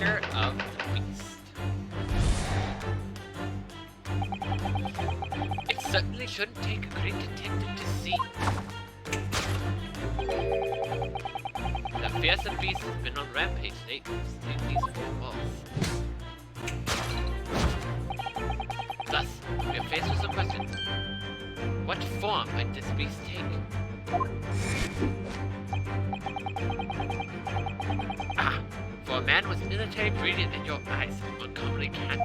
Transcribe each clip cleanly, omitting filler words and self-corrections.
nature of the beast. It certainly shouldn't take a great detective to see. The fearsome beast has been on rampage lately within these four walls. Thus, we are faced with the question, what form might this beast take? Ah, for a man with military breeding in your eyes, uncommonly can be.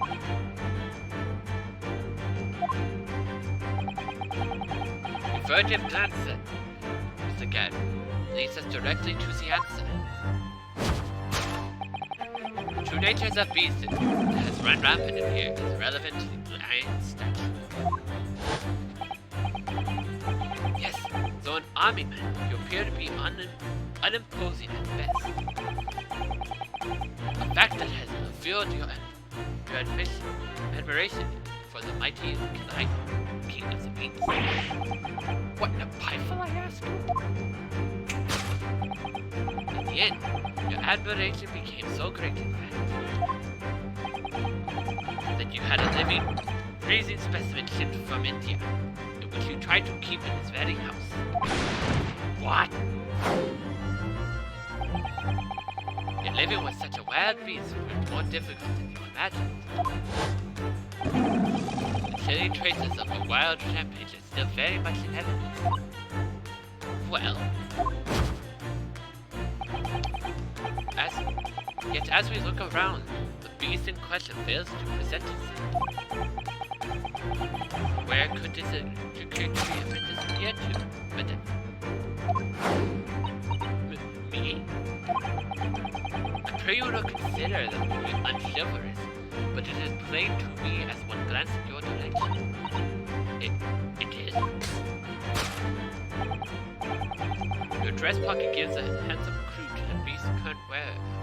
The furtive glance then, Mr. Garrideb, leads us directly to the answer. The true nature of the beast that has run rampant in here is relevant to the lion's statue. Yes, though an army man, you appear to be unimposing at best. A fact that has fueled your admiration for the mighty king of the beasts. What an pifle, I ask you? In the end, your admiration became so great, in fact, that you had a living, freezing specimen shipped from India, which you tried to keep in his very house. What? Yet living with such a wild beast was more difficult than you imagined. The chilling traces of a wild rampage are still very much in evidence. Well... Yet as we look around, the beast in question fails to present itself. Where could this creature have been disappeared to, madam? Me? I pray you will consider them to be unchivalrous, but it is plain to me as one glance in your direction. It is. Your dress pocket gives a handsome clue to the beast's current whereabouts.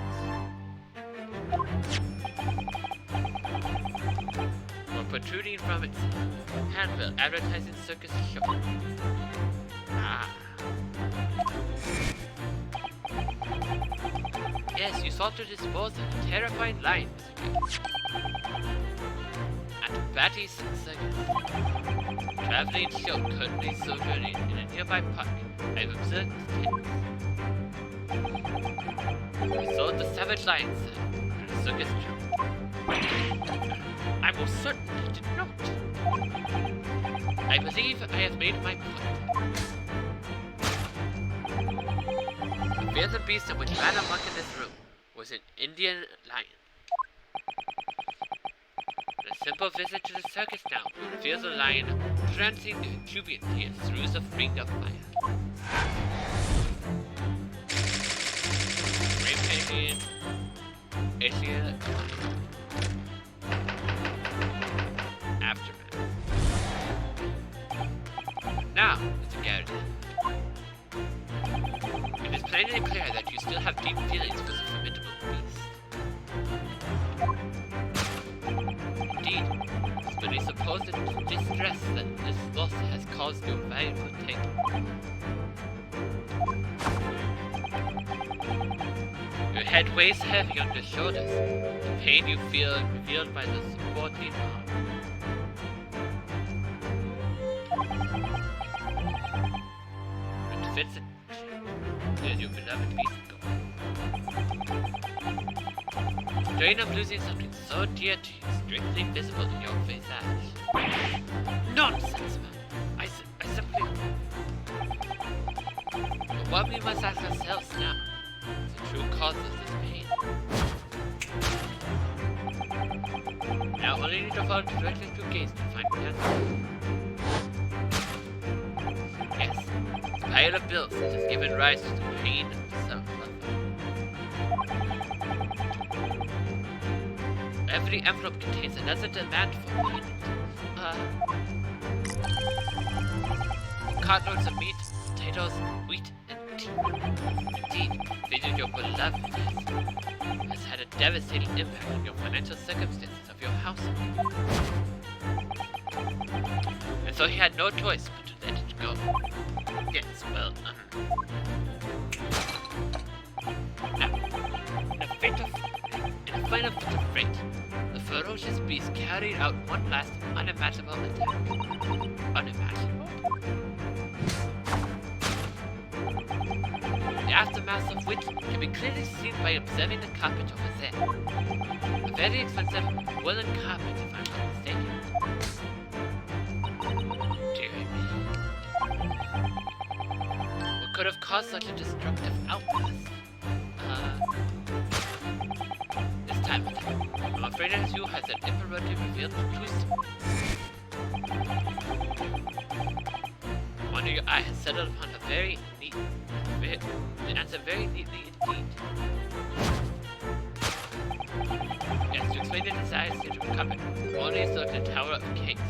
Or protruding from its handbill advertising circus show. Ah. Yes, you sought to dispose of the terrifying lion, at Batty's circus. Traveling show currently sojourning in a nearby park. I've observed his tents. We sold the savage lion, sir, to the circus troupe. I most certainly did not. I believe I have made my point. The fearsome beast which ran amok in this room was an Indian lion. A simple visit to the circus now reveals the lion prancing jubilantly through the ring of fire. Rampaging Asia aftermath. Now, Mr. Garrideb, it is plainly clear that you still have deep feelings for the formidable beast. Indeed, it's been a supposed distress that this loss has caused you valuable pain. Your head weighs heavy on your shoulders, the pain you feel revealed by the supporting arm. It fits it. There's your beloved beast gone. The strain of losing something so dear to you is strictly visible in your visage. Nonsense, man! I simply... But what we must ask ourselves now is the true cause of this pain. Now only need to follow directly to gaze to find the answer. Yes, the pile of bills that has given rise to the pain of self-love. Every envelope contains another demand for payment. Cartloads of meat, potatoes, wheat, and tea. Indeed, feeding your beloved has had a devastating impact on your financial circumstances of your household. And so he had no choice but to let it go. Yes, well, now, in a final fit of fate, the ferocious beast carried out one last unimaginable attack. Unimaginable? The aftermath of which can be clearly seen by observing the carpet over there. A very expensive woolen carpet, if I'm not mistaken. Dear me. What could have caused such a destructive outburst? This time, I'm afraid as you has an infrared revealed the truth. One of your eye has settled upon a very neat, the answer very neatly indeed. Yes, to explain the desires to recover, only is the Tower of Kings.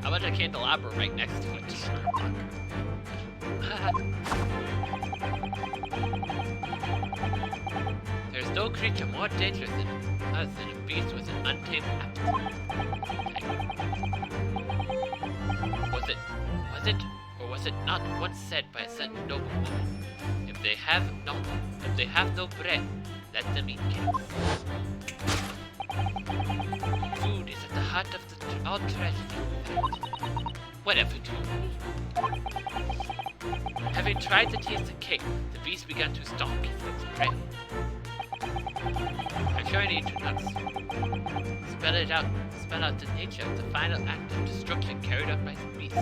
How about a candelabra right next to it? There's no creature more dangerous than us than a beast with an untamed appetite. Was it, or was it not once said by a certain noble woman, if they have no bread, let them eat cakes. Food is at the heart of all tragedy. Whatever do you mean? Having tried to taste the cake, the beast began to stalk its prey. I'm sure I need to not spell out the nature of the final act of destruction carried out by the beast.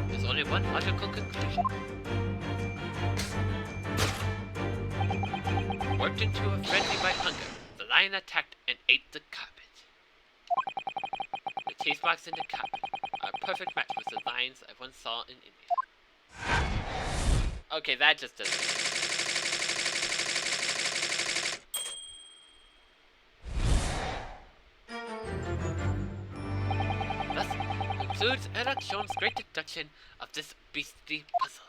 There's only one logical conclusion. Worked into a frenzy by hunger, the lion attacked and ate the carpet. The taste box and the carpet are a perfect match with the lions I once saw in India. Okay, that just doesn't. Thus concludes Eric Jones' great deduction of this beastly puzzle.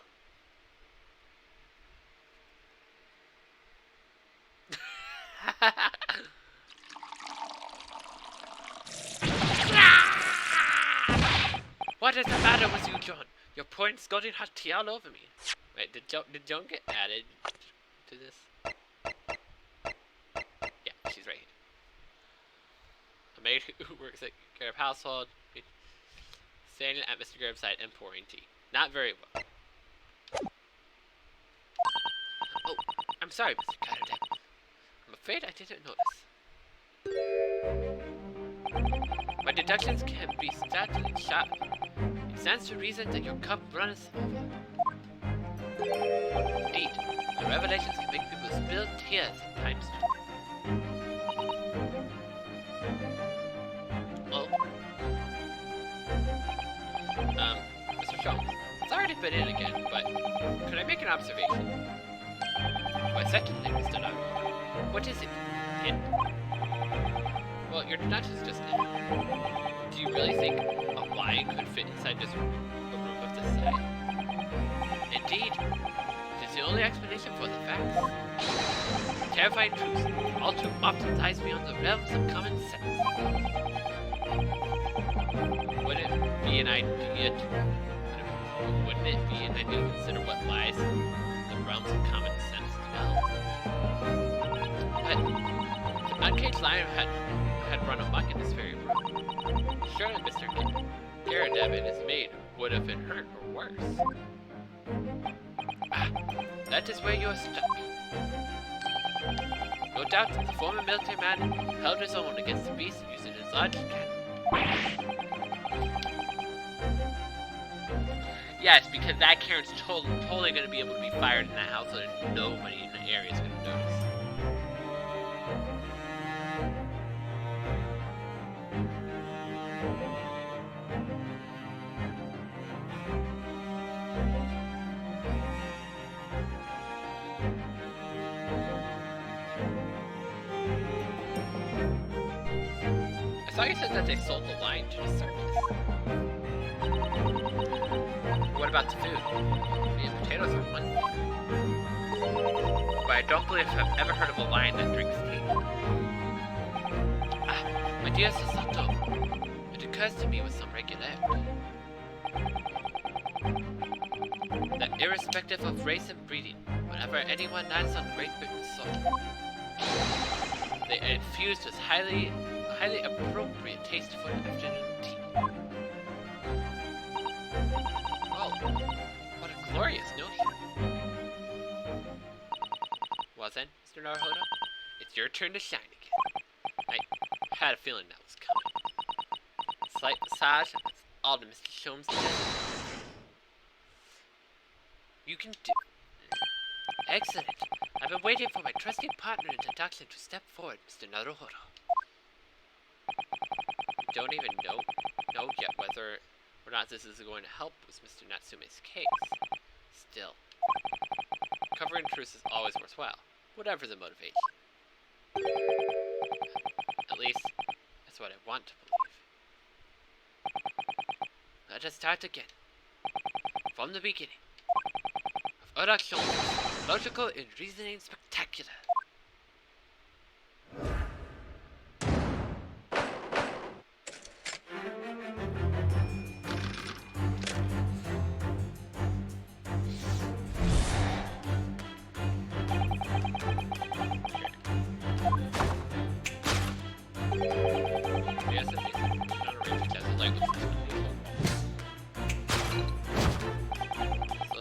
What is the matter with you, John? You're pouring scalding hot tea all over me. Wait, did Joan get added to this? Yeah, she's right here. A maid who works at Garrideb household, standing at Mr. Garrideb's side and pouring tea. Not very well. Oh, I'm sorry, Mr. Garrideb. I'm afraid I didn't notice. My deductions can be startlingly sharp. It stands to reason that your cup runneth over. Indeed, the revelations can make people spill tears at times. Oh. Mr. Jones, sorry to fit in again, but could I make an observation? Why, certainly, Mr. Naruto. What is it? Hint? Well, your deduction's just in. Do you really think a lion could fit inside just a room of this size? Indeed, it is the only explanation for the facts. Terrifying truths all too often lies beyond the realms of common sense. Wouldn't it be an idea to consider what lies in the realms of common sense as well? But the uncaged lion had run amok in this very room. Surely Mr. Garrideb and his maid would have been hurt or worse. Ah, that is where you are stuck. No doubt the former military man held his own against the beast using his large cannon. Yes, because that cannon's totally going to be able to be fired in that house, so that nobody in the area is going to notice. I thought you said that they sold the line to the circus. What about the food? The potatoes are one thing. But I don't believe I've ever heard of a lion that drinks tea. Ah, my dear Sasato, it occurs to me with some regularity that irrespective of race and breeding, whenever anyone lands on Great Britain's soil, they are infused with highly appropriate taste for afternoon tea. Oh, what a glorious notion. Well then, Mr. Naruhodo, it's your turn to shine again. I had a feeling that was coming. Slight massage, and that's all to Mr. Sholmes said. You can do. Excellent. I've been waiting for my trusty partner in deduction to step forward, Mr. Naruhodo. We don't even know yet whether or not this is going to help with Mr. Natsume's case. Still, covering truth is always worthwhile, whatever the motivation. At least, that's what I want to believe. Let us start again. From the beginning. Of Production. Logical and reasoning spectacular.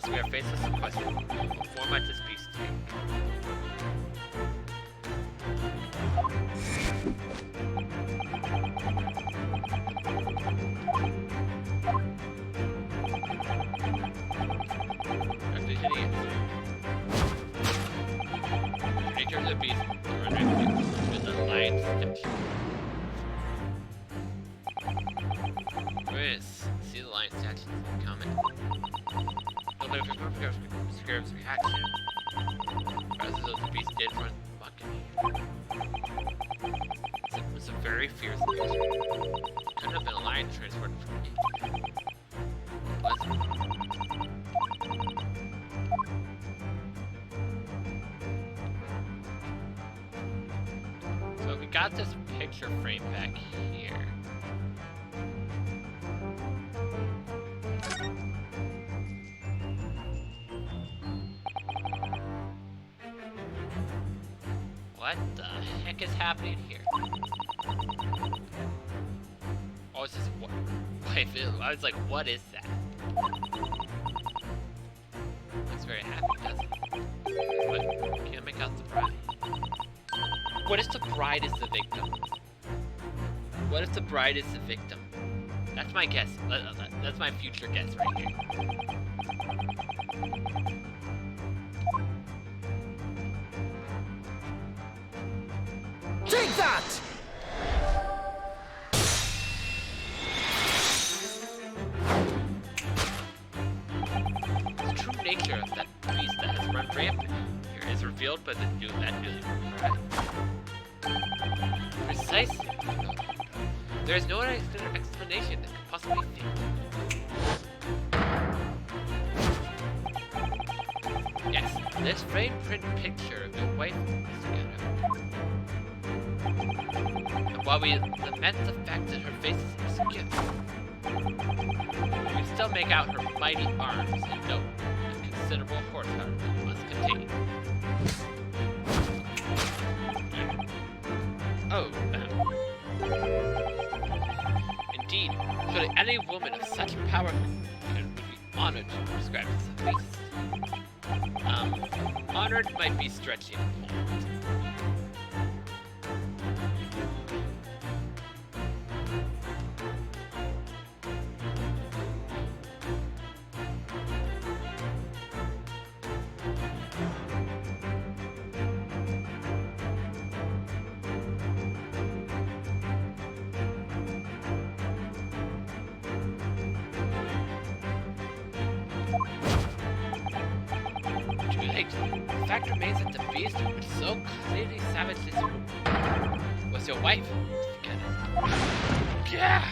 We are faced with some questions. What format does Beast take? The nature of the beast is a lion stitch. See the lion statue comment. Scarab's reaction. Rather though the beast did run bucket. It was a very fierce beast. Couldn't have been a lion transported from me. So we got this picture frame back here. What the heck is happening here? Oh, it's just what? Wait, I was like, what is that? Looks very happy, doesn't it? But can't make out the bride. What if the bride is the victim? What if the bride is the victim? That's my guess. That's my future guess right here. Take that! The true nature of that beast that has run rampant here is revealed by that newly cry. Precisely. There is no explanation that could possibly fit. Yes, this frame print picture of your wife is together. And while we lament the fact that her face is obscure, we can still make out her mighty arms and note the considerable horsepower it must contain. Oh, indeed, surely any woman of such power would be honored to prescribe this beast. Honored might be stretching a point. The fact remains that the beast which so clearly savaged this room was your wife. Yeah.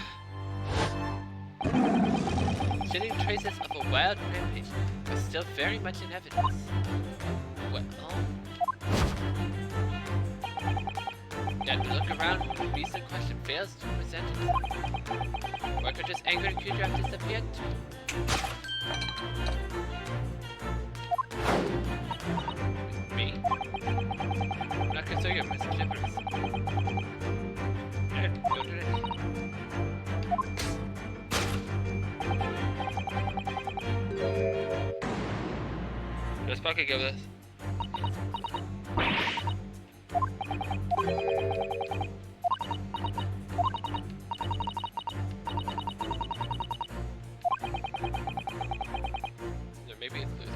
Chilling traces of a wild rampage were still very much in evidence. Well, yet we look around, the beast in question fails to present itself. Where could this angry creature have disappeared to? fuck it, give this. No, maybe it's losing.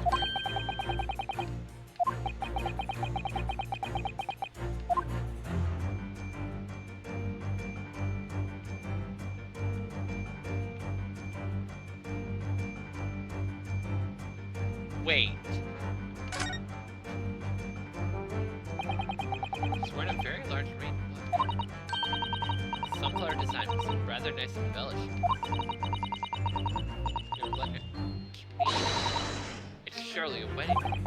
Wait. It's wearing a very large ring. Some color design with some rather nice embellishments. You're like it's surely a wedding ring.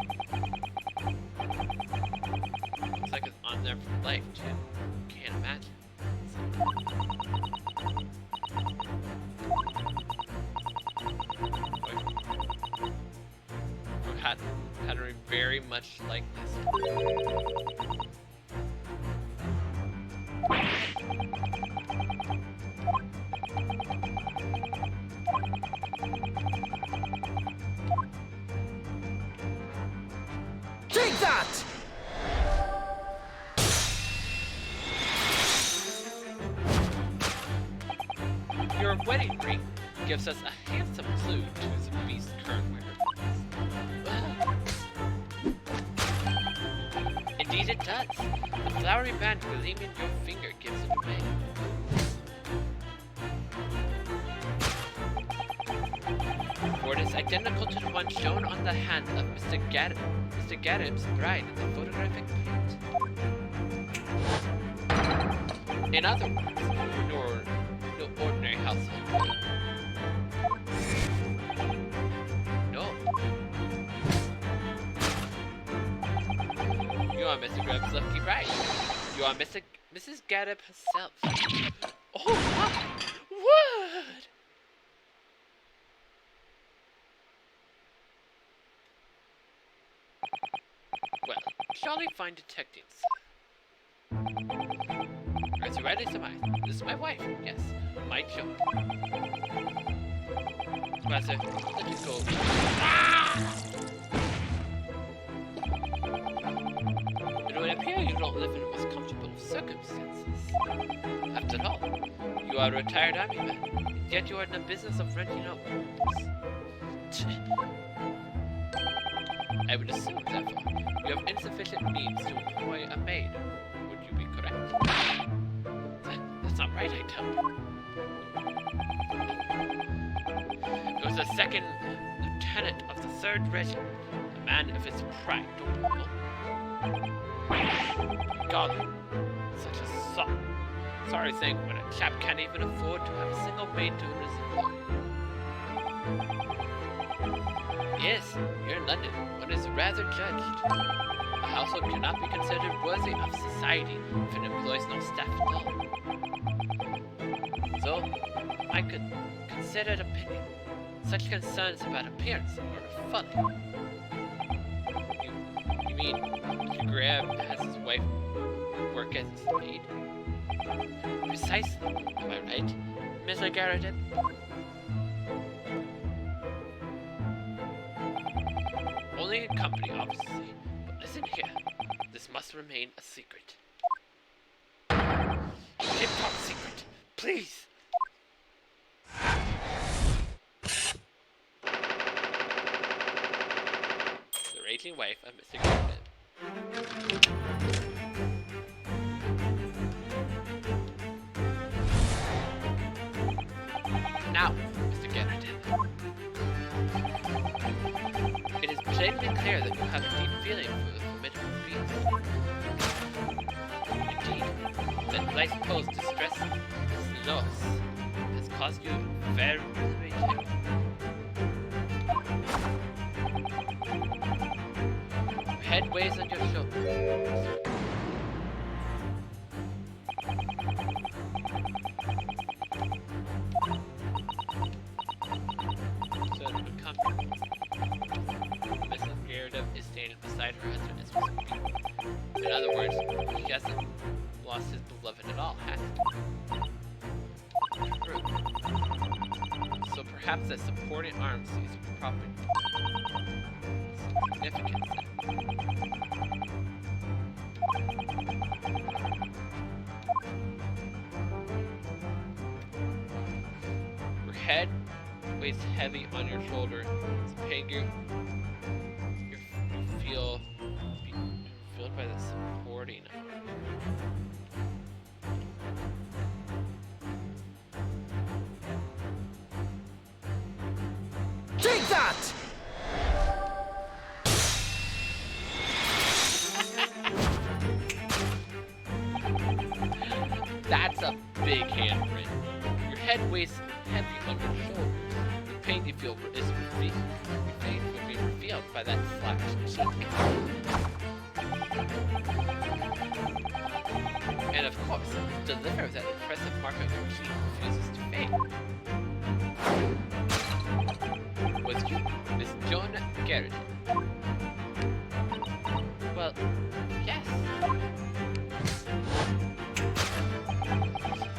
Looks like it's on there for life, too. Can't imagine. Had a very much like this. Take that! Your wedding ring gives us a handsome clue to the beast's current whereabouts. Indeed it does. The flowery band gleaming your finger gives it away. For it is identical to the one shown on the hand of Mr. Garrideb's bride in the photographic print. In other words, no ordinary household. No. You are Mr. Garrideb's lucky bride. You are Mrs. Garrideb herself. Oh, what? What? Well, surely fine detecting. As you rightly surmise, this is my wife. Yes, my children. Rather, let you go. Ah! It would appear you don't live in the most comfortable of circumstances. After all, you are a retired army man, yet you are in the business of renting out rooms. I would assume, therefore, you have insufficient means to employ a maid. Would you be correct? That's not right, I tell you. It was the second lieutenant of the 3rd Regiment, a man of his pride, don't you know? God, such a sorry thing when a chap can't even afford to have a single maid to his employ. Yes, here in London, one is rather judged. A household cannot be considered worthy of society if it employs no staff at all. So, I could considered opinion, such concerns about appearance are folly. You mean Mr. Graham has his wife work as his maid? Precisely, am I right, Mr. Garrideb? Only in company, obviously. But listen here. This must remain a secret. Tip-top secret. Please! The raging wife of Mr. Garrideb. Now, Mr. Garrideb. It is plainly clear that you have a deep feeling for the formidable beast. Indeed, that life posed distress and loss has caused you very terror. Your head weighs on your shoulders. So, come. Mrs. Garrideb is standing beside her husband as we speak. In other words, he hasn't lost his beloved at all, has he? True. So Perhaps the supporting arm sees proper significance. Your head weighs heavy on your shoulder. It's pain you feel filled by the supporting arm. Take that! That's a big handprint. Your head weighs heavy on your shoulders. The pain you feel is revealed. Your pain will be revealed by that slashed cheek. And of course, the deliver of that impressive mark on your cheek refuses to fade. Was you, Miss Joan Garrideb? Well, yes.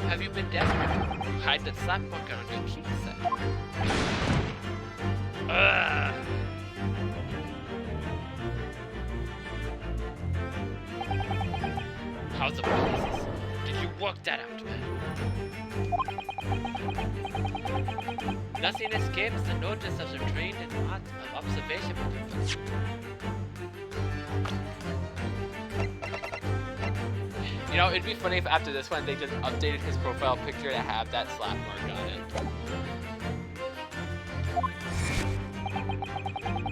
Have you been dead? Hide that slap mark on your cheek, sir. How's the process? Did you work that out? Nothing escapes the notice of the trained in art of observation. You know, it'd be funny if after this one they just updated his profile picture to have that slap mark on it.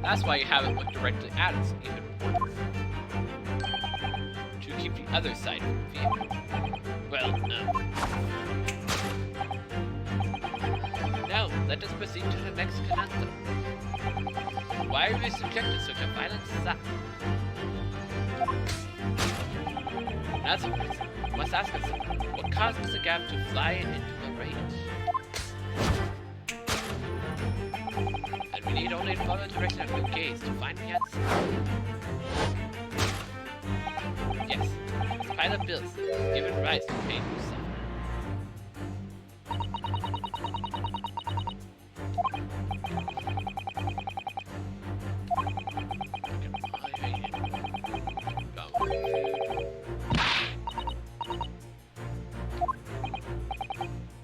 That's why you have it look directly at us, even importance. To keep the other side from view. Well, now, let us proceed to the next conundrum. Why are we subjected to such a violent slap? As a reason, we must ask ourselves, what caused Mr. Gab to fly into a rage? And we need only follow the direction of your gaze to find the answer. Yes, this pile of bills has given rise to pain you suffer.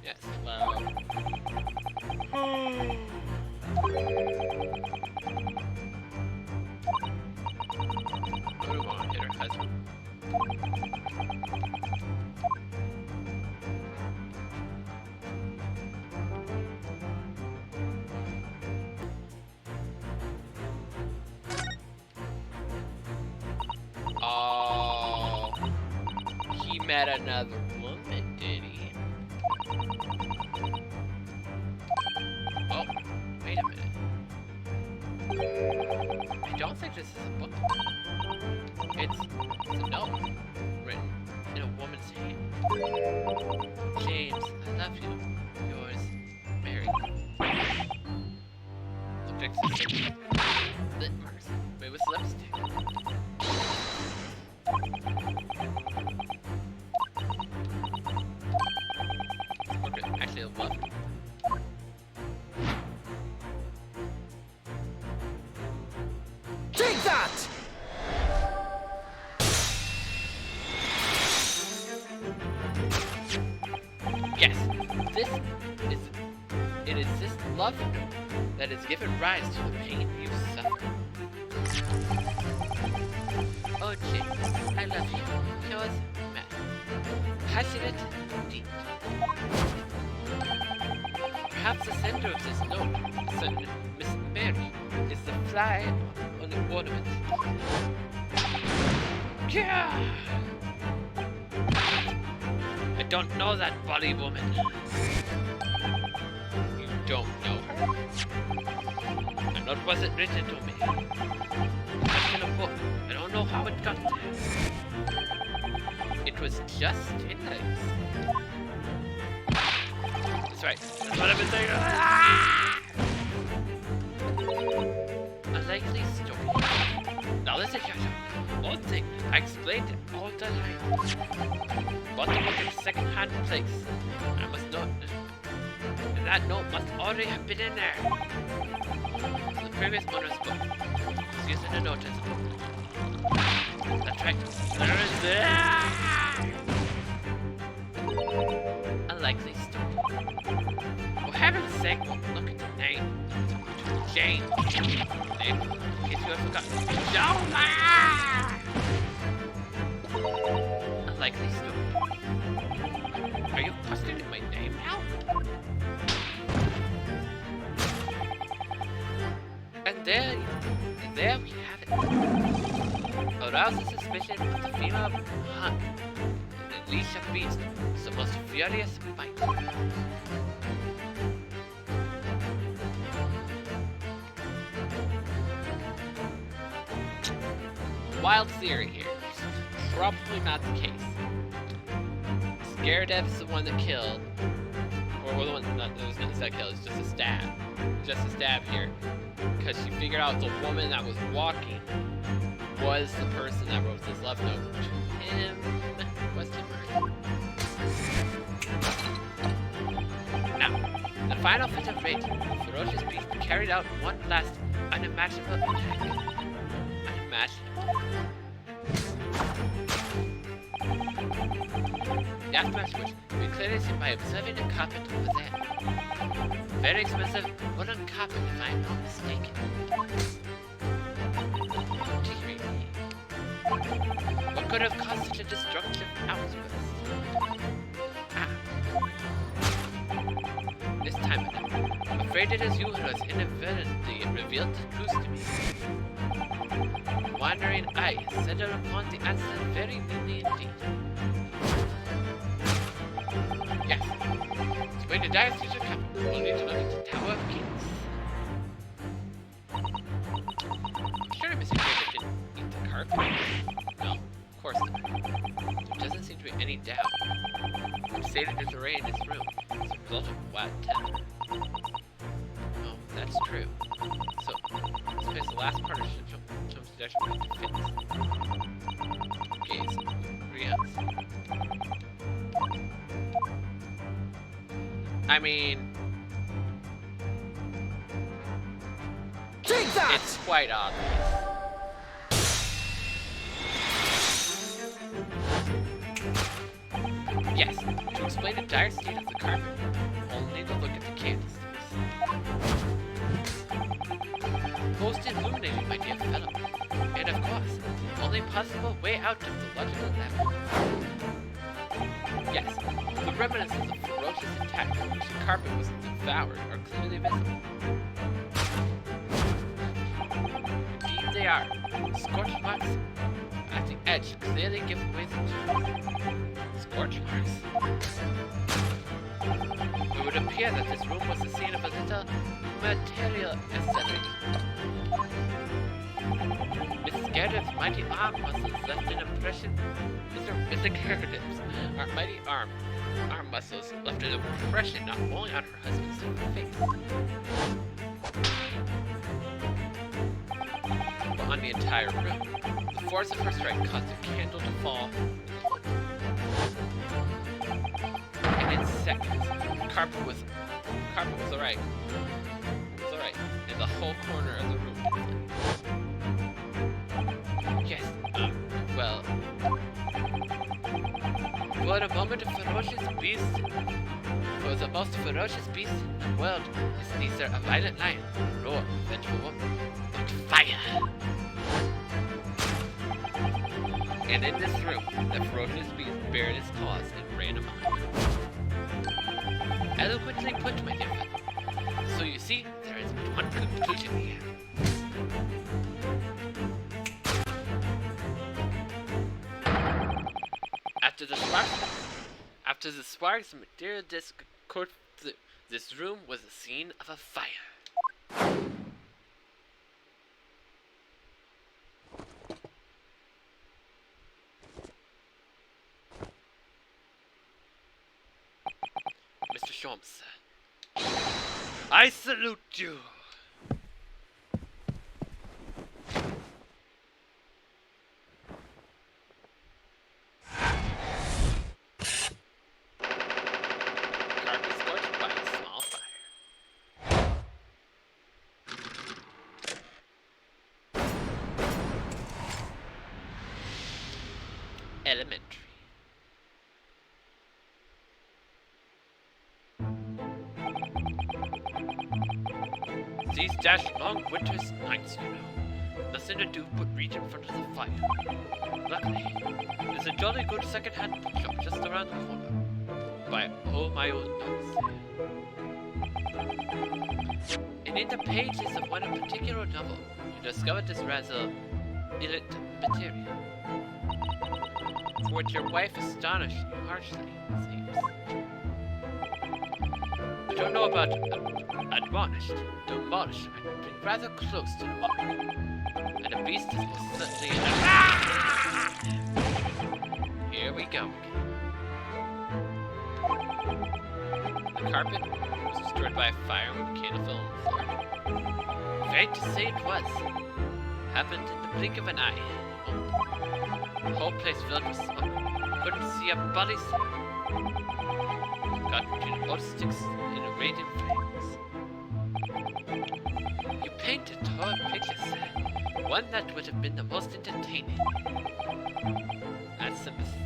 Yes, well... Move on, hit her husband. Oh, he met another woman, did he? Oh, wait a minute. I don't think this is a book. It's a note written in a woman's hand. James, I love you. Yours, Mary. Look like some lip marks made with lipstick. Okay, actually, I love it. Take that! Yes, it is this love note that has given rise to the pain you suffer. Oh, James, I love you. Yours, Matt. Passionate, deep. Perhaps the sender of this note, certain Miss Mary, is the fly on the ornament. Yeah! I don't know that body woman. You don't know her? A note wasn't written to me. It's in a book. I don't know how it got there. It was just in place. That's right. That's what I've been saying. A likely story. Now listen, Joshua. One thing, I explained it all the time. Bought the book in a second-hand place. I must not. And That note must already have been in there. So the previous owner's book was using the note as a book. That's right. There is there. Unlikely story. For heaven's sake, look at the name. Jane. Name, in case you have forgotten. Jonah! Unlikely story. Are you questioning my name now? And there we have it. Arouses suspicion of the female hunt. The leash of beast, the most furious bite. Wild theory here. Probably not the case. Garrideb is the one that killed, or the one that was not killed. It's just a stab. Just a stab here, because she figured out the woman that was walking was the person that wrote this love note to him. Question mark. Now, the final fit of rage, the ferocious beast carried out one last unimaginable attack. Unimaginable. The aftermath which we clearly see by observing the carpet over there. Very expensive wooden carpet if I am not mistaken. What could have caused such a destructive outburst? Ah. This time, I'm afraid it is you who has inadvertently revealed the truth to me. Wandering eyes settle upon the answer very neatly indeed. Yes. It's going to die as future come. We'll need to look at the Tower of Kings. Sure, Mr. David can eat the carpet. No, of course not. There doesn't seem to be any doubt. I'm stated there's a ray in this room. It's a result of wild temper. Oh, that's true. So, let's place the last part of Chum's suggestion to fix. Gaze. Riaz. I mean, take that! It's quite obvious. Yes, to explain the dire state of the carpet, only need to look at the candlesticks. Most illuminating, my dear fellow. And of course, only possible way out of the logical level. Yes, the remnants of the ferocious attack which the carpet was devoured are clearly visible. Indeed they are. Scorch marks at the edge clearly give away the truth. Scorch marks? It would appear that this room was the scene of a little material aesthetic. Mrs. Garrideb's mighty arm muscles left an impression. Mr. Garrideb's mighty arm muscles left an impression not only on her husband's face, but on the entire room. The force of her strike caused the candle to fall. And in seconds, the carpet was alright. It was alright. And the whole corner of the room. Yes, well, for the moment of ferocious beast, for the most ferocious beast in the world is neither a violent lion, nor a vengeful woman, but fire. And in this room, the ferocious beast bared its claws and ran amok. Eloquently put, my dear fellow. So you see, there is but one conclusion here. After the sparks and material disc court, this room was the scene of a fire. Mr. Sholmes, I salute you. Carpet scorched by a small fire. Elementary. These long winter's nights, you know. Nothing to do but read in front of the fire. Luckily, there's a jolly good second-hand bookshop just around the corner. By all my old notes. And in the pages of one particular novel, you discovered this rather illicit material. For which your wife astonished you harshly, it seems. I don't know about admonished. Demolished might be rather close to the mark. And the beast is most certainly in a... Here we go again. The carpet was destroyed by a fire when the candle fell on the floor. Faint to say it was. Happened in the blink of an eye. The whole place filled with smoke. Couldn't see a body sight. Got between both sticks in a radiant flames. You paint a tall picture, sir. One that would have been the most entertaining. That's sympathy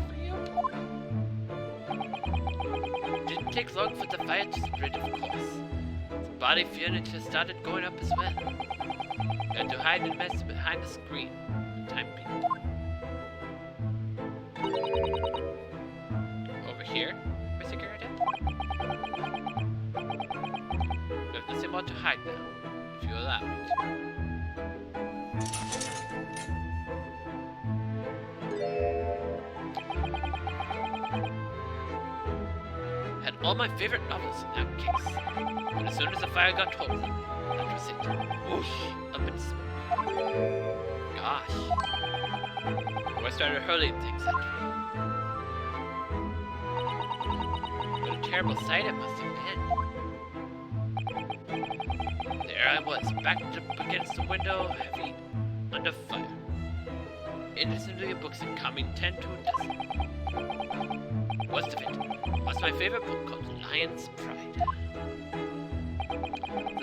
for you? Didn't take long for the fire to spread, of course. The body furniture started going up as well. Had to hide and mess behind the screen. Time being. Over here, Mr. Garrideb? There's nothing more to hide now, if you allow me to. Had all my favorite novels in that case. But as soon as the fire got hold of them, that was it. Whoosh! Up in smoke. Gosh. I started hurling things at me. What a terrible sight it must have been. There I was, backed up against the window, heavy, under fire. Innocently books and coming 10 to a dozen. Most of it was my favorite book called Lion's Pride.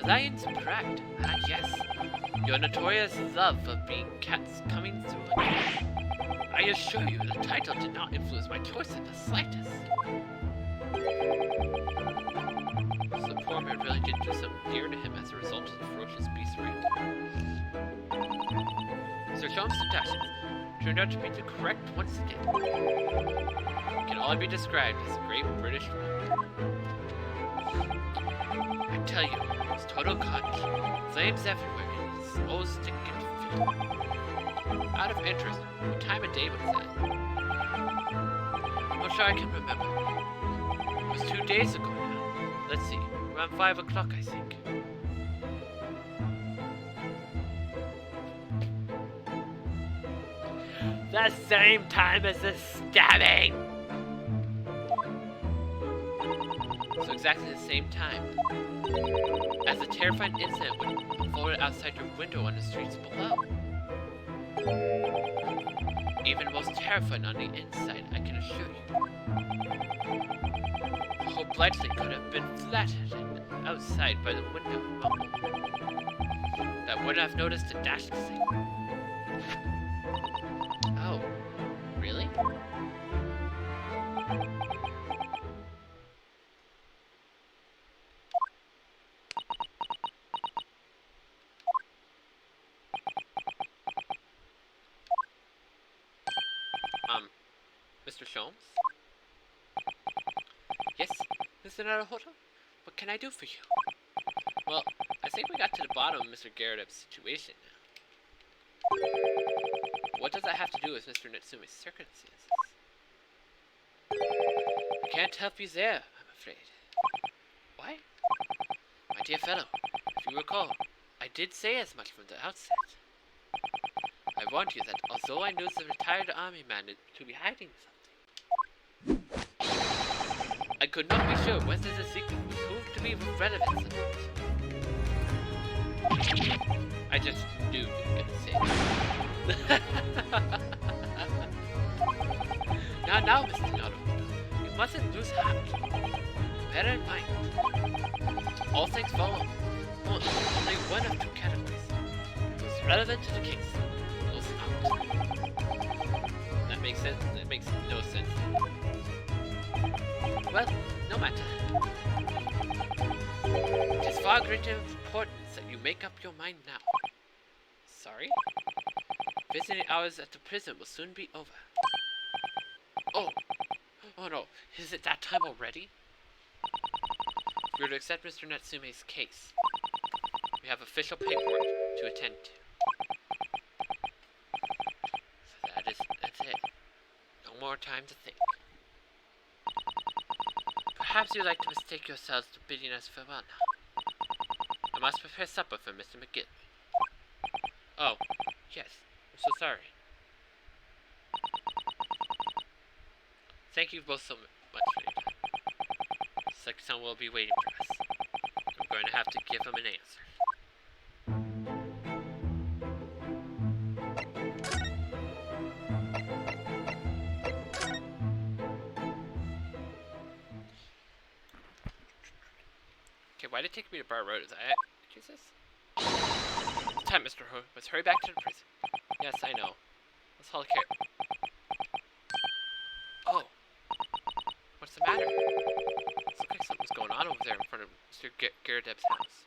The Lion's Pride, ah yes. Your notorious love of being cats coming through again. I assure you, the title did not influence my choice in the slightest. So the poor man really did do something dear to him as a result of the ferocious beast's raid. Sir John's deductions turned out to be the correct once again. It can only be described as a great British wonder. I tell you, it's total carnage. Flames everywhere. Oh, stick and feet. Out of interest, what time of day was that? I'm sure I can remember. It was 2 days ago now. Let's see, around 5 o'clock, I think. The same time as the stabbing! So exactly the same time as the terrifying incident unfolded outside your window on the streets below. Even most terrifying on the inside, I can assure you. The whole Blightly could have been flattened outside by the window rumble. That would have noticed a dashed thing. Oh, really? Mr. Sholmes? Yes, Mr. Naruhodo? What can I do for you? Well, I think we got to the bottom of Mr. Garrideb's situation now. What does that have to do with Mr. Natsume's circumstances? I can't help you there, I'm afraid. Why? My dear fellow, if you recall, I did say as much from the outset. I warned you that although I knew the retired army man to be hiding something, I could not be sure whether the secret would prove to be relevant or not. I just knew you were gonna say that. Now, Mr. Naruhodo, you mustn't lose heart. Bear in mind, all things follow only one of two categories. Those relevant to the case, those not. That makes sense. It makes no sense. Well, no matter. It is far greater importance that you make up your mind now. Sorry? Visiting hours at the prison will soon be over. Oh! Oh no, is it that time already? We are to accept Mr. Natsume's case. We have official paperwork to attend to. So that's it. No more time to think. Perhaps you'd like to mistake yourselves to bidding us farewell now. I must prepare supper for Mr. McGill. Oh, yes. I'm so sorry. Thank you both so much for your time. Seki-san will be waiting for us. I'm going to have to give him an answer. Okay, why did it take me to Bar Road? Is that Jesus? It's time, Mr. Ho. Let's hurry back to the prison. Yes, I know. Let's haul a carrot. Oh. What's the matter? Looks like something's going on over there in front of Mr. Garrideb's house.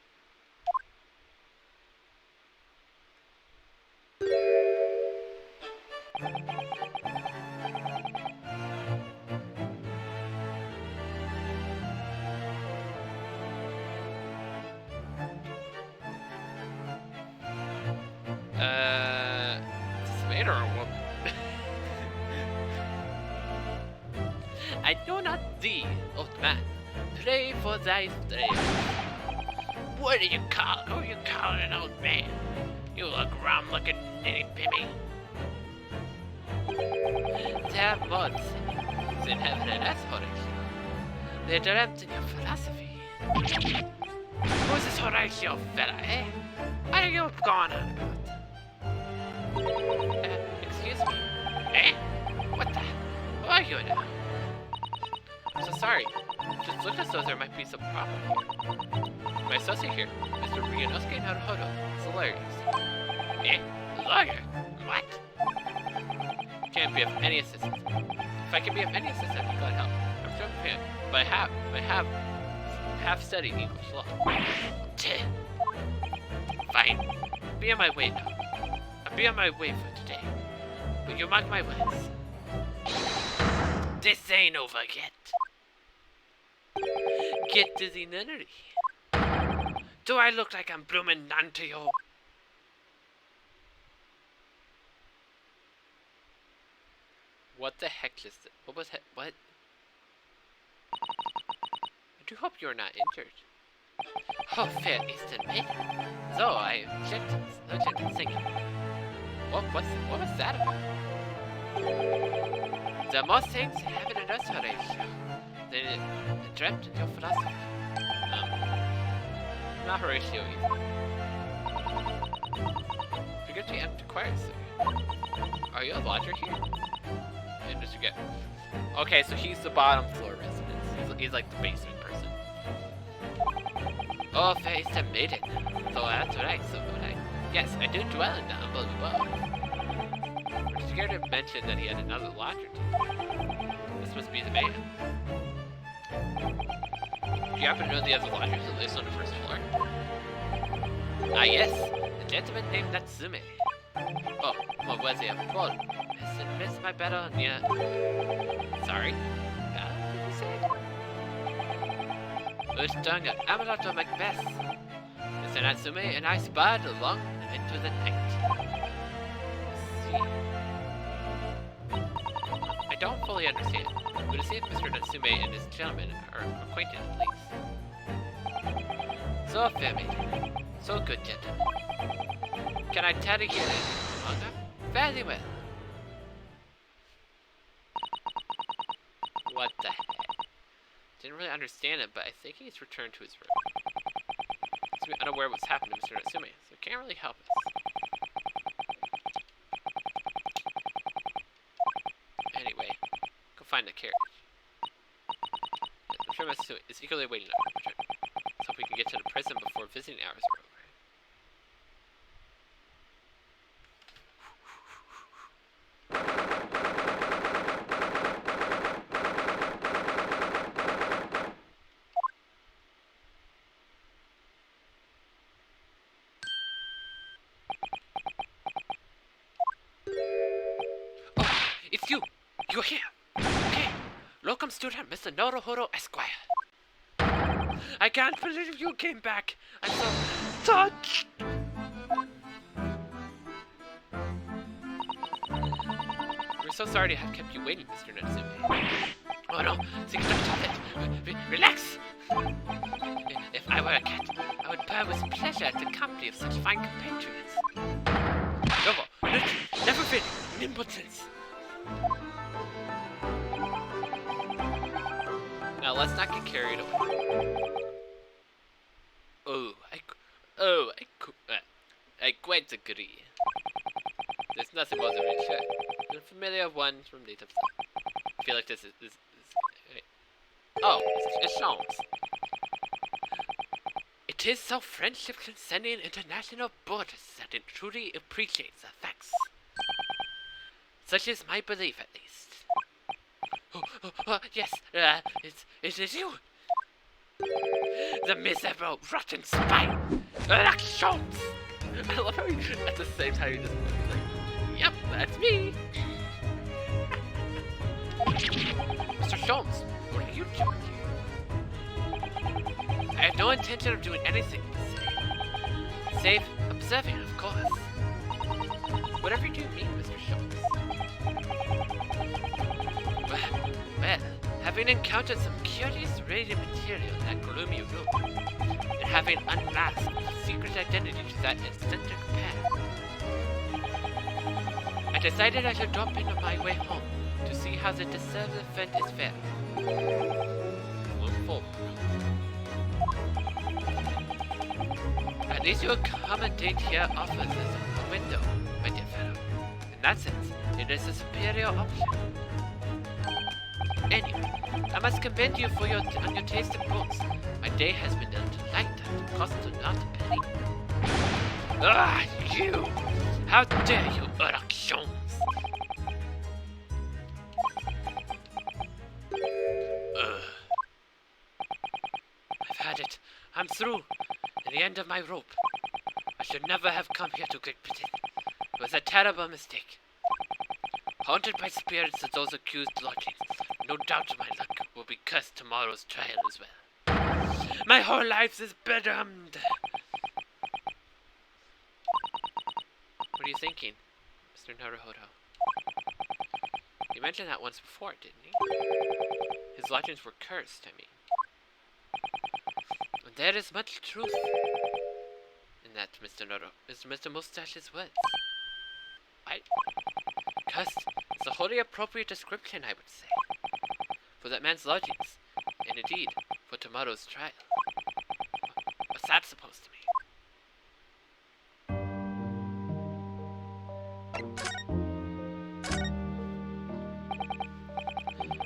Is this a man or a woman? I know not thee, old man. Pray for thy strength. What do you call an old man? You look rum looking nitty pimmy. There are mods in heaven and earth, Horatio. They're dreamt in your philosophy. Who's this Horatio fella, eh? What are you going on about? Excuse me? Eh? What the? Who are you now? I'm so sorry. It just looked as though there might be some problem here. My associate here, Mr. Ryunosuke Naruhodo, is a lawyer, you see. Eh? Lawyer? What? Can't be of any assistance. If I can be of any assistance, I'd be glad to help. I'm sure I can, but I have studied English law. Fine. Be on my way now. I'll be on my way for today. But you mark my words. This ain't over yet. Get to the nunnery. Do I look like I'm bloomin' none to you? What the heck is this? What was that? What? I do hope you're not injured. Oh, fair Eastern maiden. So I checked and thinking. What was that about? There are more things in heaven and earth, Horatio, than dreamt in your philosophy. Not Horatio either. Forget to empty quiet, sir. Are you a lodger here? And Mr. Get. Okay, so he's the bottom floor resident. He's like the basement person. Oh, fair Eastern maiden. So that's right, so would I. Yes, I do dwell in the humble abode. Mr. Garrideb mentioned that he had another lodger too. This must be the man. Do you happen to know the other lodger who lives on the first floor? Ah, yes, the gentleman named Natsume. Oh, what was he? I'm told. I missed my battle near. Sorry? Battle, did you say? Which tongue at Amelot Macbeth. Mr. Natsume and I sparred along into the night. Let's see. I don't fully understand, but to see if Mr. Natsume and his gentleman are acquainted at least. So fair maiden, so good gentleman. Can I tarry here any longer? Very well. What the heck? Didn't really understand it, but I think he's returned to his room. He's unaware of what's happened to Mr. Natsume, so can't really help us. Anyway, go find the carriage. I'm sure Natsume is eagerly waiting on our return. Let's hope we can get to the prison before visiting hours are over. You're here. Okay. Locum student, Mr. Naruhodo Esquire. I can't believe you came back. I'm so touched. We're so sorry to have kept you waiting, Mr. Natsume. Oh no, stop it. Relax. If I were a cat, I would purr with pleasure at the company of such fine compatriots. Novo, never been nimbleness. Now let's not get carried away. I quite agree. There's nothing more than we should. The familiar one from native stuff. I feel like this is wait. Oh, it's Sholmes. It is so friendship transcending international borders that it truly appreciates the facts. Such is my belief, at least. Yes, it is you. The miserable, rotten spy, Sholmes. I love how at the same time he just like, yep, that's me. Mr. Sholmes, what are you doing here? I have no intention of doing anything save observing, of course. Whatever do you mean, Mr. Sholmes? Well, having encountered some curious radiant material in that gloomy room, and having unmasked the secret identity to that eccentric pair, I decided I should drop in on my way home to see how the deserved event is fared. At least your accommodate here offers us a window, my dear fellow. In that sense, it is a superior option. Anyway, I must commend you for your taste in books. My day has been delightful, cost not a penny. Ah, you! How dare you, Sholmes! I've had it. I'm through. At the end of my rope. I should never have come here to Great Britain. It was a terrible mistake. Haunted by spirits of those accused lodgings, no doubt my luck will be cursed tomorrow's trial as well. My whole life is bedummed. What are you thinking, Mr. Naruhodo? You mentioned that once before, didn't he? His lodgings were cursed, I mean. And there is much truth in that, Mr. Mustache's words. Cursed is a wholly appropriate description, I would say, for that man's lodgings, and indeed, for tomorrow's trial. What's that supposed to mean?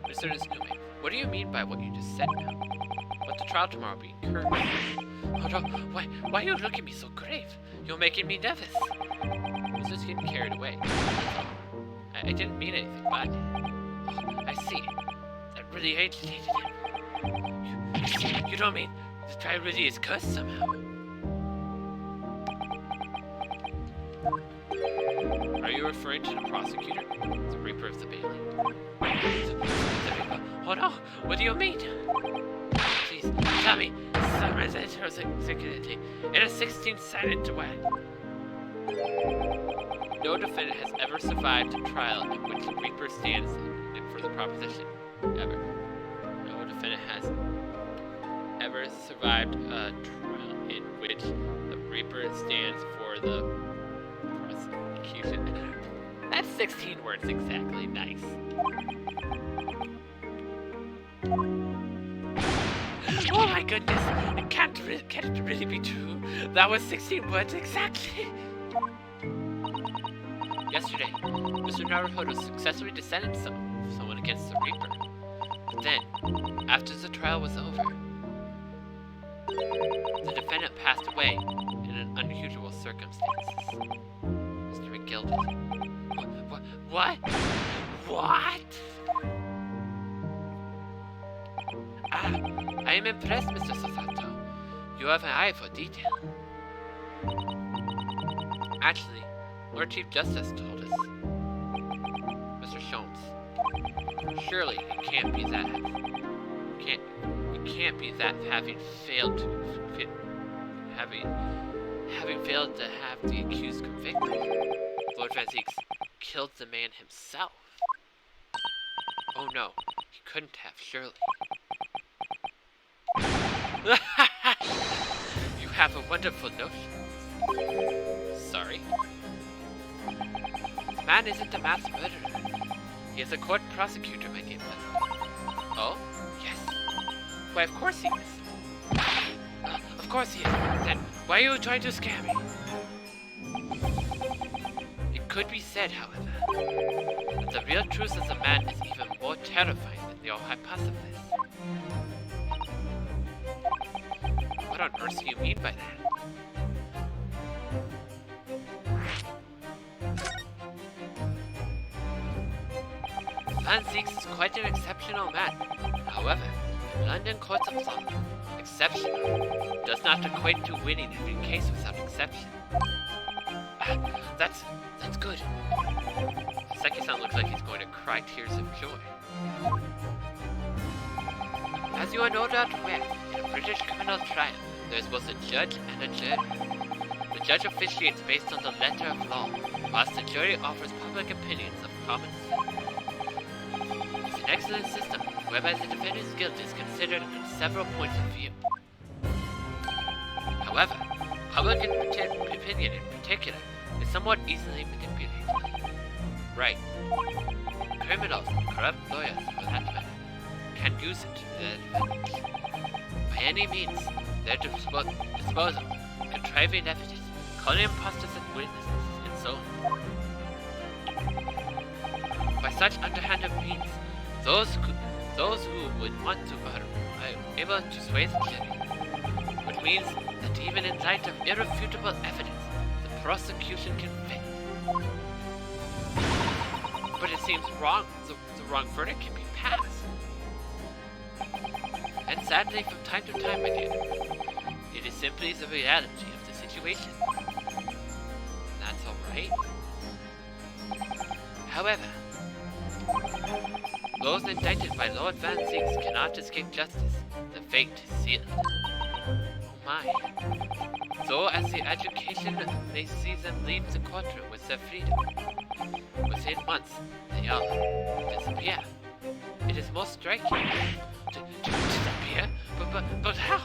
Mr. Natsume, what do you mean by what you just said now? About the trial tomorrow being cursed? Oh no, why are you looking at me so grave? You're making me nervous. I was just getting carried away. I didn't mean anything bad. Oh, I see. That really agitated him. You don't mean the trial really is cursed somehow? Are you referring to the prosecutor? The Reaper of the Bailey? Oh no, what do you mean? Please, tell me, summarize it in a 16th silent way. No defendant has ever survived a trial in which the Reaper stands in for the proposition. Ever. No defendant has ever survived a trial in which the Reaper stands for the prosecution. That's 16 words exactly. Nice. Oh my goodness! Can it really be true? That was 16 words exactly. Yesterday, Mr. Naruhodo successfully defended someone against the Reaper. But then, after the trial was over, the defendant passed away in an unusual circumstances. Mr. McGilded. What? What? I am impressed, Mr. Sasato. You have an eye for detail. Actually, Lord Chief Justice told us. Mr. Sholmes. Surely it can't be that. It can't be that having failed to have the accused convicted, Lord Van Zieks killed the man himself. Oh no, he couldn't have, surely. You have a wonderful notion. Sorry? The man isn't a mass murderer. He is a court prosecutor, my dear fellow. Oh? Yes. Why, of course he is. Of course he is. Then, why are you trying to scare me? It could be said, however, that the real truth of the man is even more terrifying than your hypothesis. What on earth do you mean by that? Van Zieks is quite an exceptional man. However, in London courts of law, exceptional does not equate to winning every case without exception. That's good. Seki-san looks like he's going to cry tears of joy. As you are no doubt aware, in a British criminal trial, there is both a judge and a jury. The judge officiates based on the letter of law, whilst the jury offers public opinions of common sense. It's an excellent system, whereby the defendant's guilt is considered on several points of view. However, public opinion in particular is somewhat easily manipulated. Right. Criminals and corrupt lawyers, for that matter, can use it to their advantage. By any means, their disposal, contriving evidence, calling impostors and witnesses, and so on. By such underhanded means, those who would want to are able to sway the jury, which means that even in light of irrefutable evidence, the prosecution can fail. But it seems wrong. The wrong verdict can be passed. And sadly, from time to time again, it is simply the reality of the situation. That's alright. However, those indicted by Lord Van Zieks cannot escape justice. The fate is sealed. Oh my. So as the education may see them leave the courtroom with their freedom. Within months, they all disappear. It is most striking. To disappear? But how?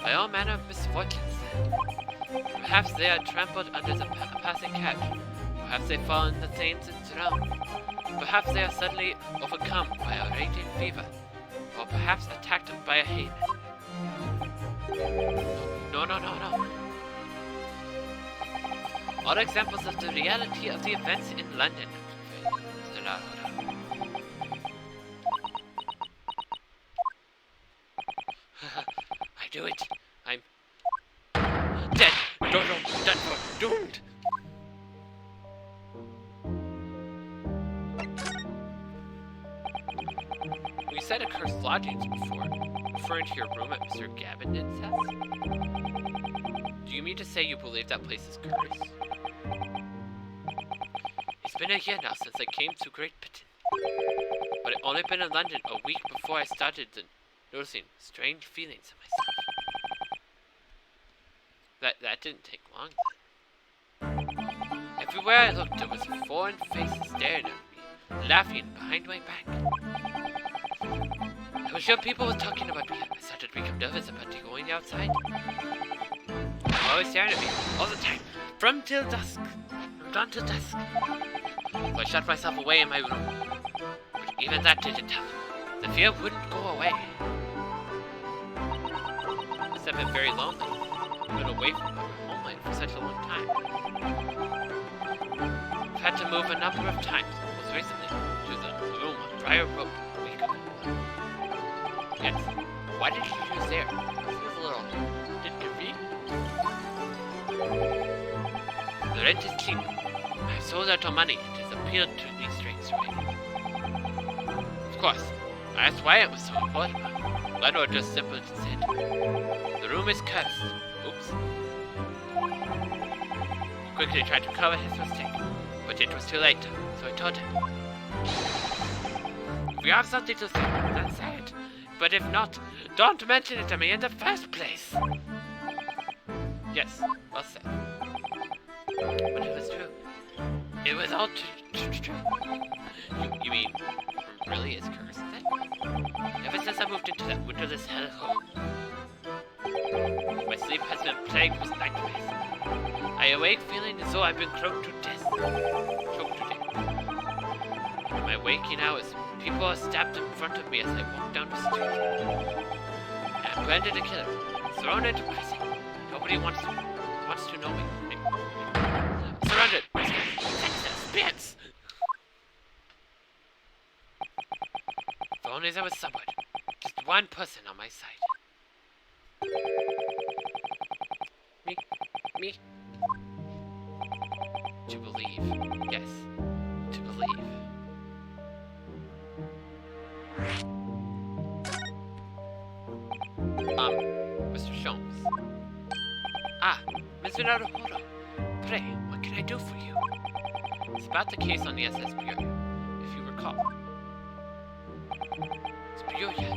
By all manner of misfortunes then. Perhaps they are trampled under the passing carriage. Perhaps they fall in the Thames and drown. Perhaps they are suddenly overcome by a raging fever. Or perhaps attacked by a hayman. No. All examples of the reality of the events in London. I do it. I'm dead. Done for. Doomed. We said accursed lodgings before, referring to your room at Mr. Garrideb's house. Do you mean to say you believe that place is cursed? It's been a year now since I came to Great Britain, but I've only been in London a week before I started noticing strange feelings in myself. That didn't take long then. Everywhere I looked, there was a foreign face staring at me, laughing behind my back. I was sure people were talking about me. I started to become nervous about going outside. They were always staring at me, all the time, from dawn till dusk. So I shut myself away in my room. But even that didn't help. The fear wouldn't go away. Because I've been very lonely. I've been away from my homeland for such a long time. I've had to move a number of times, most recently to the room on Briar Road a week ago. Yes, why did you choose there? This was a little inconvenient. The rent is cheap. I've sold out of money. It has appealed to these straights, right? Of course, I asked why it was so important. Landlord just simply said, the room is cursed. Oops. He quickly tried to cover his mistake, But it was too late, so I told him. If you have something to say, then say it. But if not, don't mention it to me in the first place. Yes, well said. But it was true. It was all true. You mean, really is cursed then? Ever since I moved into that windowless hellhole, my sleep has been plagued with nightmares. I awake feeling as though I've been choked to death. My waking hours, people are stabbed in front of me as I walk down the street. I'm branded a killer, thrown into prison. Nobody wants to know me. Surrounded. Spits! If only there was someone. Just one person on my side. Me? To believe. Yes. To believe. Mr. Sholmes. Ah, Mr. Naruhodo. Pray, what can I do for you? It's about the case on the SS Bureau, if you recall. Superior.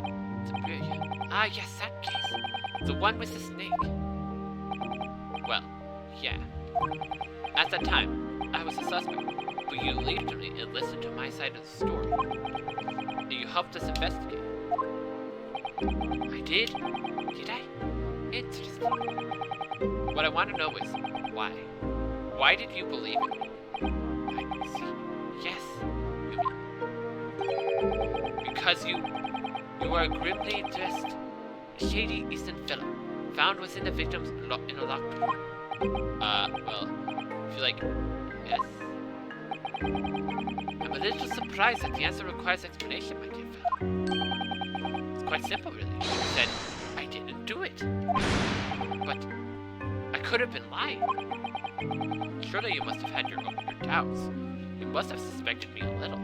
Ah, yes, that case. The one with the snake. Well, yeah. At that time, I was a suspect, but you believed me and listened to my side of the story. And you helped us investigate. I did? Did I? Interesting. What I want to know is, why? Why did you believe in me? I see. Yes, you mean. Because you are a grimly dressed, shady Eastern fellow, found within the victims in a locked room. Well, if you like, yes. I'm a little surprised that the answer requires explanation, my dear fellow. It's quite simple, really. You said, I didn't do it. But I could have been lying. Surely you must have had your doubts. You must have suspected me a little.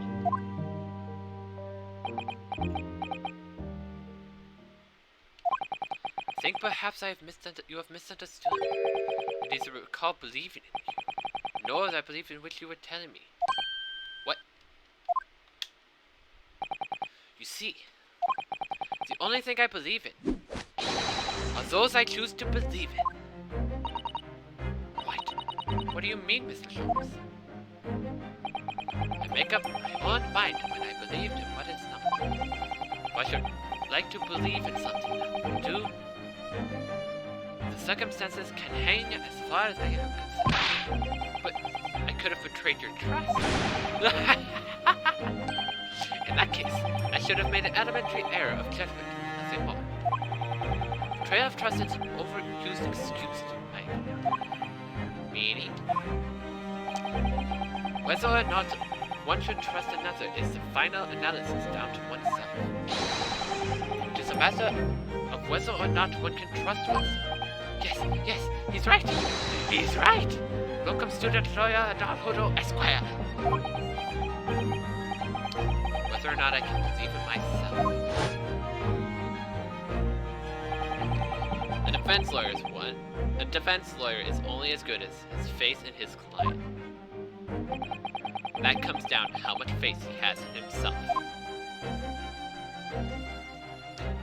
I think perhaps you have misunderstood. It is to recall believing in you, nor as I believe in which you were telling me. What? You see, the only thing I believe in are those I choose to believe in. What do you mean, Mr. Sholmes? I make up my own mind when I believed in what is not. If I should like to believe in something now, do. The circumstances can hang as far as I am concerned. But I could have betrayed your trust. In that case, I should have made an elementary error of judgment, nothing more. Betrayal of trust is an overused excuse, my opinion. Meaning? Whether or not one should trust another is the final analysis down to oneself. It is a matter of whether or not one can trust oneself. Yes, he's right! He's right! Welcome, student lawyer Naruhodo Esquire. Whether or not I can believe in myself. A defense lawyer is one. A defense lawyer is only as good as his faith in his client. That comes down to how much faith he has in himself.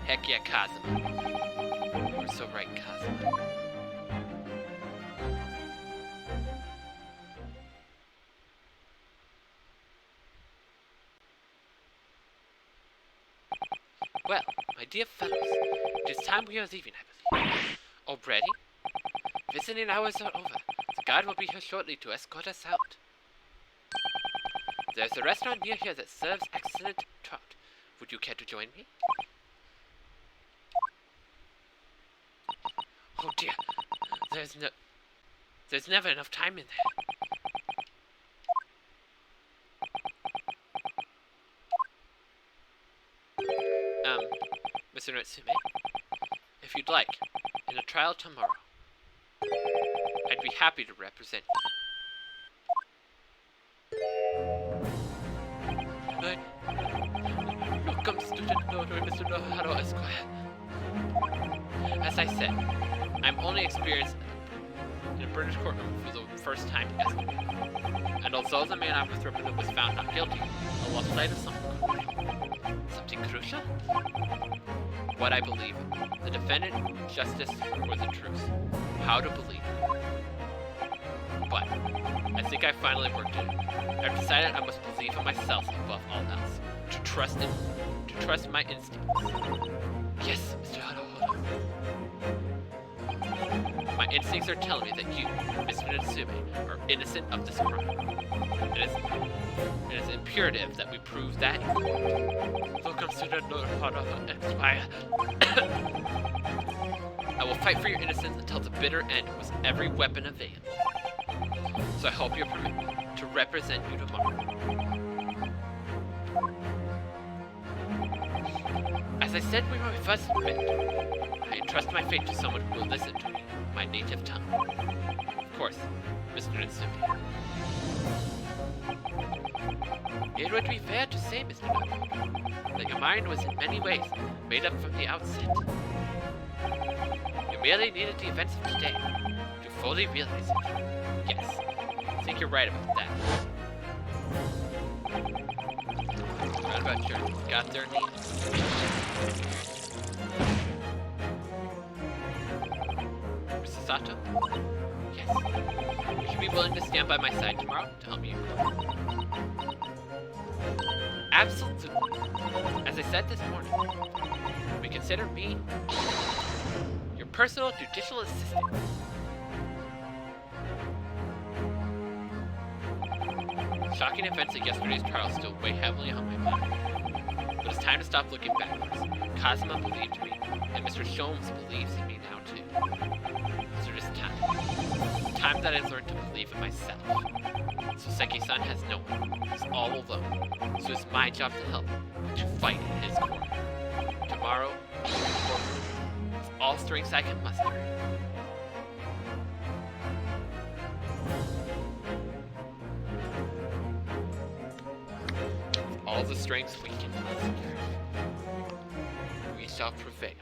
Heck yeah, Kazuma. You're so right, Kazuma. Well, my dear fellows, it is time we are leaving, I believe. Already? Visiting hours are over. The guard will be here shortly to escort us out. There's a restaurant near here that serves excellent trout. Would you care to join me? Oh dear, there's never enough time in there. Mr. Natsume, if you'd like, in a trial tomorrow, I'd be happy to represent you. Welcome, student notary, Mr. Naruhodo Esquire. As I said, I'm only experienced in a British courtroom for the first time yesterday. And although the man I was representing was found not guilty, I lost sight of something crucial. Something crucial? What I believe in. The defendant, justice, or the truth. How to believe. But I think I finally worked it. I've decided I must believe in myself above all else. To trust my instincts. Yes, Mr. Haruhodo. My instincts are telling me that you, Mr. Natsume, are innocent of this crime. It is imperative that we prove that you welcome to the I will fight for your innocence until the bitter end with every weapon available. So I hope you'll permit me to represent you tomorrow. As I said when we first met, I entrust my fate to someone who will listen to me, my native tongue. Of course, Mr. Natsume. It would be fair to say, Mr. Naruto, that your mind was in many ways made up from the outset. You merely needed the events of today to fully realize it. Yes, I think you're right about that. What about your got their name? Mr. Sato? Yes. You should be willing to stand by my side tomorrow to help me. Absolutely. As I said this morning, we consider me your personal judicial assistant. Shocking events of yesterday's trial still weigh heavily on my mind. But it's time to stop looking backwards. Kazuma believed me, and Mr. Sholmes believes in me now too. So it is time. Time that I've learned to believe in myself. So Seki-san has no one. He's all alone. So it's my job to help him, to fight in his corner. Tomorrow, with all strengths I can muster. All the strengths we can muster, we shall prevail.